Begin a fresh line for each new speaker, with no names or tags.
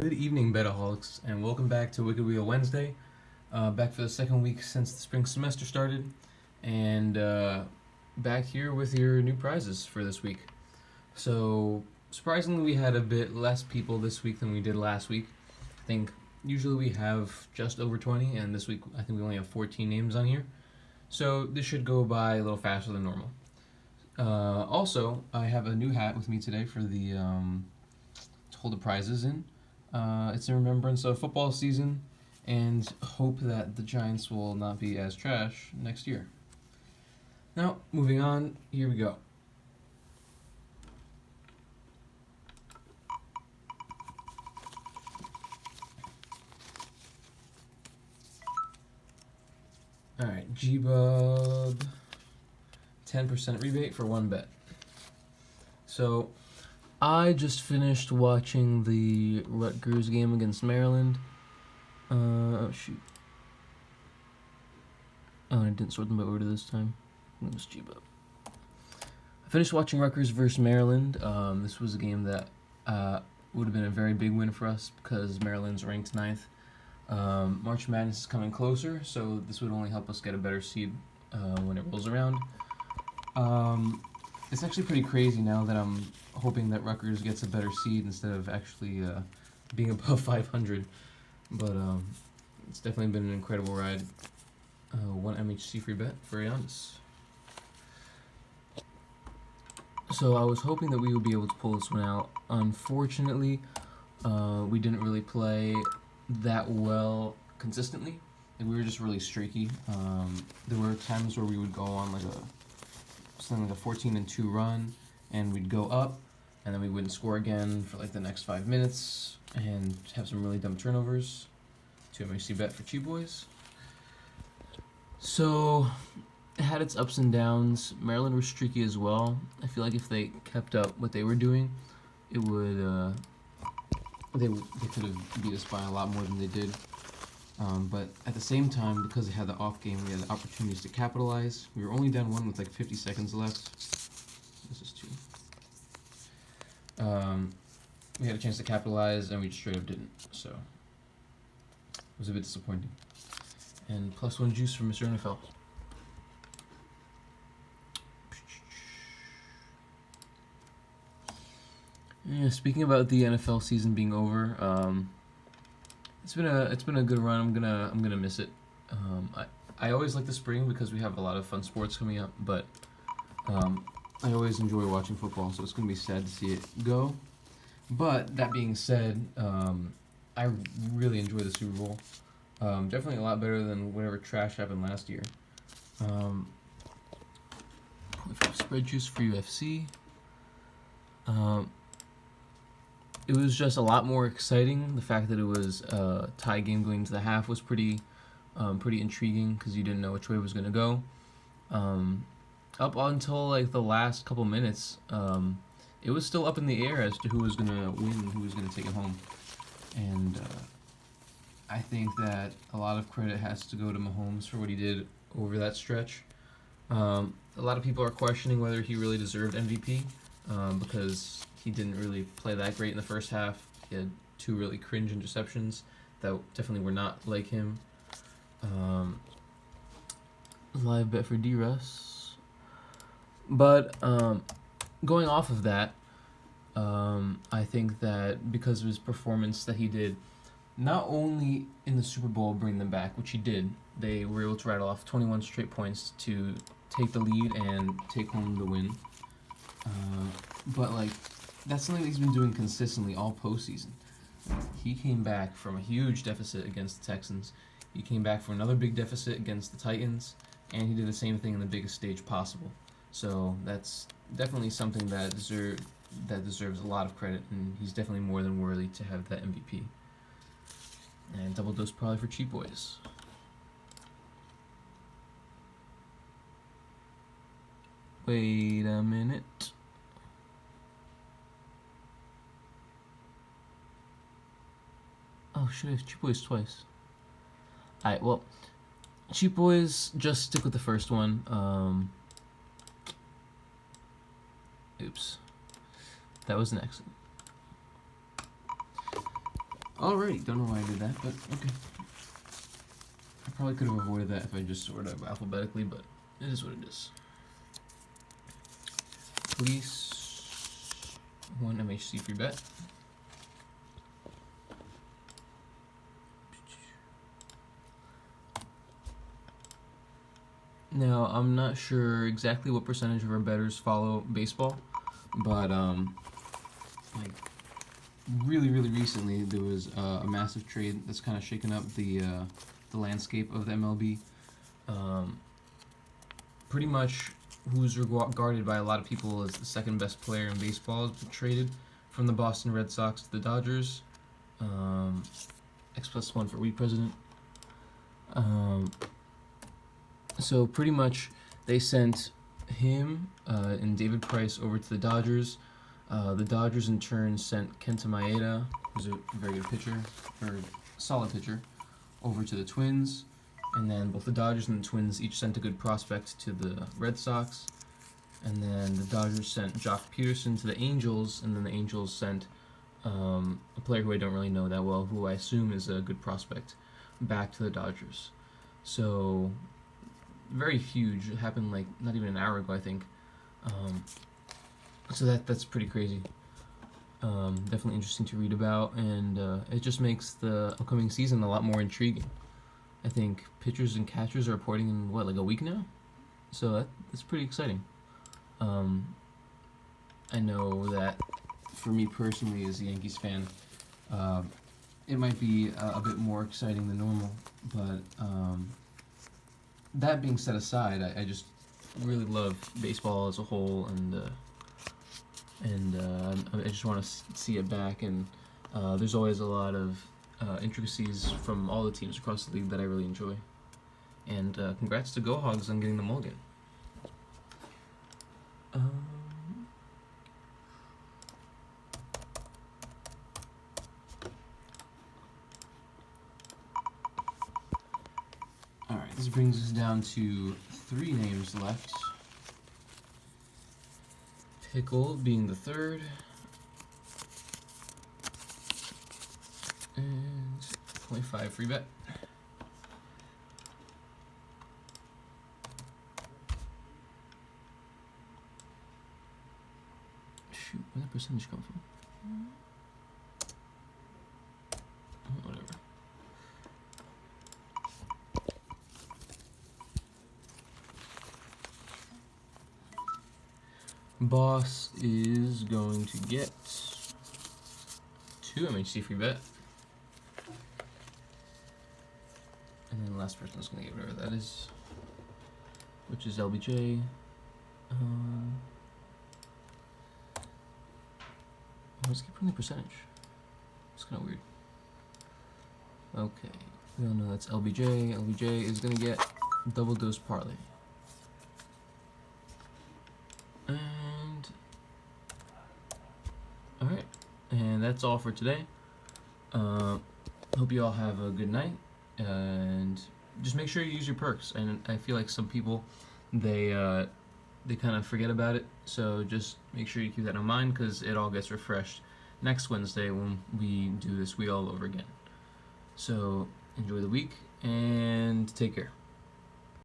Good evening, Betaholics, and welcome back to Wicked Wheel Wednesday. Back for the second week since the spring semester started, and back here with your new prizes for this week. So, surprisingly, we had a bit less people this week than we did last week. I think usually we have just over 20, and this week I think we only have 14 names on here. So, this should go by a little faster than normal. Also, I have a new hat with me today for the to hold the prizes in. It's in remembrance of football season and hope that the Giants will not be as trash next year. Now, moving on, here we go. Alright, G-Bub, 10% rebate for one bet. So, I just finished watching the Rutgers game against Maryland. Oh, shoot. Oh, I didn't sort them by order this time. It was G-Bub. I finished watching Rutgers versus Maryland. This was a game that would have been a very big win for us because Maryland's ranked 9th. March Madness is coming closer, so this would only help us get a better seed when it rolls around. It's actually pretty crazy now that I'm hoping that Rutgers gets a better seed instead of actually being above 500. But it's definitely been an incredible ride. One MHC free bet for Giannis. So I was hoping that we would be able to pull this one out. Unfortunately, we didn't really play that well consistently. And we were just really streaky. There were times where we would go on something like a 14-2 run, and we'd go up, and then we wouldn't score again for like the next 5 minutes, and have some really dumb turnovers. 2 MHC bet for Cheap Boys. So, it had its ups and downs. Maryland was streaky as well. I feel like if they kept up what they were doing, it would they could have beat us by a lot more than they did. But at the same time, because they had the off game, we had the opportunities to capitalize. We were only down one with like 50 seconds left. This is 2. We had a chance to capitalize, and we straight up didn't. So it was a bit disappointing. And +1 juice from Mr. NFL. Yeah, speaking about the NFL season being over, it's been a good run. I'm gonna miss it. I always like the spring because we have a lot of fun sports coming up, but I always enjoy watching football, so it's gonna be sad to see it go. But that being said, I really enjoy the Super Bowl. Definitely a lot better than whatever trash happened last year. Spread juice for UFC. It was just a lot more exciting. The fact that it was a tie game going into the half was pretty intriguing because you didn't know which way it was going to go. Up until like the last couple minutes, it was still up in the air as to who was going to win and who was going to take it home. And I think that a lot of credit has to go to Mahomes for what he did over that stretch. A lot of people are questioning whether he really deserved MVP because he didn't really play that great in the first half. He had 2 really cringe interceptions that definitely were not like him. Live bet for D-Russ. But going off of that, I think that because of his performance that he did, not only in the Super Bowl bring them back, which he did, they were able to rattle off 21 straight points to take the lead and take home the win. But like, that's something that he's been doing consistently all postseason. He came back from a huge deficit against the Texans. He came back from another big deficit against the Titans, and he did the same thing in the biggest stage possible. So that's definitely something that deserves a lot of credit, and he's definitely more than worthy to have that MVP. And double dose probably for Cheap Boys. Wait a minute. Oh, should I have Cheap Boys twice? Alright, well, Cheap Boys, just stick with the first one. Oops. That was an accident. Alrighty, don't know why I did that, but okay. I probably could have avoided that if I just sorted out alphabetically, but it is what it is. Police, 1 MHC free bet. Now, I'm not sure exactly what percentage of our bettors follow baseball, but like really recently there was a massive trade that's kind of shaken up the landscape of the MLB. Pretty much, who's regarded by a lot of people as the second best player in baseball has been traded from the Boston Red Sox to the Dodgers. X+1 for week president. So pretty much they sent him and David Price over to the Dodgers. The Dodgers in turn sent Kenta Maeda, who's a very good pitcher, or solid pitcher, over to the Twins. And then both the Dodgers and the Twins each sent a good prospect to the Red Sox. And then the Dodgers sent Jock Peterson to the Angels, and then the Angels sent a player who I don't really know that well, who I assume is a good prospect, back to the Dodgers. So very huge. It happened like not even an hour ago, I think. So that's pretty crazy. Definitely interesting to read about, and it just makes the upcoming season a lot more intriguing. I think pitchers and catchers are reporting in like a week now, so that's pretty exciting. I know that for me personally, as a Yankees fan, it might be a bit more exciting than normal, but that being set aside, I just really love baseball as a whole, and I just want to see it back. And there's always a lot of intricacies from all the teams across the league that I really enjoy. And congrats to Go Hogs on getting the mulligan. Alright, this brings us down to 3 names left. Pickle being the third. And 0.5 free bet. Shoot, where'd that percentage come from? Whatever. Boss is going to get 2 MHC free bet. And then the last person is going to get whatever that is, which is LBJ. Let's keep putting the percentage. It's kind of weird. Okay, we all know that's LBJ. LBJ is going to get double dose parlay. And alright, and that's all for today. Hope you all have a good night, and just make sure you use your perks. And I feel like some people, they kind of forget about it, so just make sure you keep that in mind, because it all gets refreshed next Wednesday when we do this wheel all over again. So enjoy the week and take care.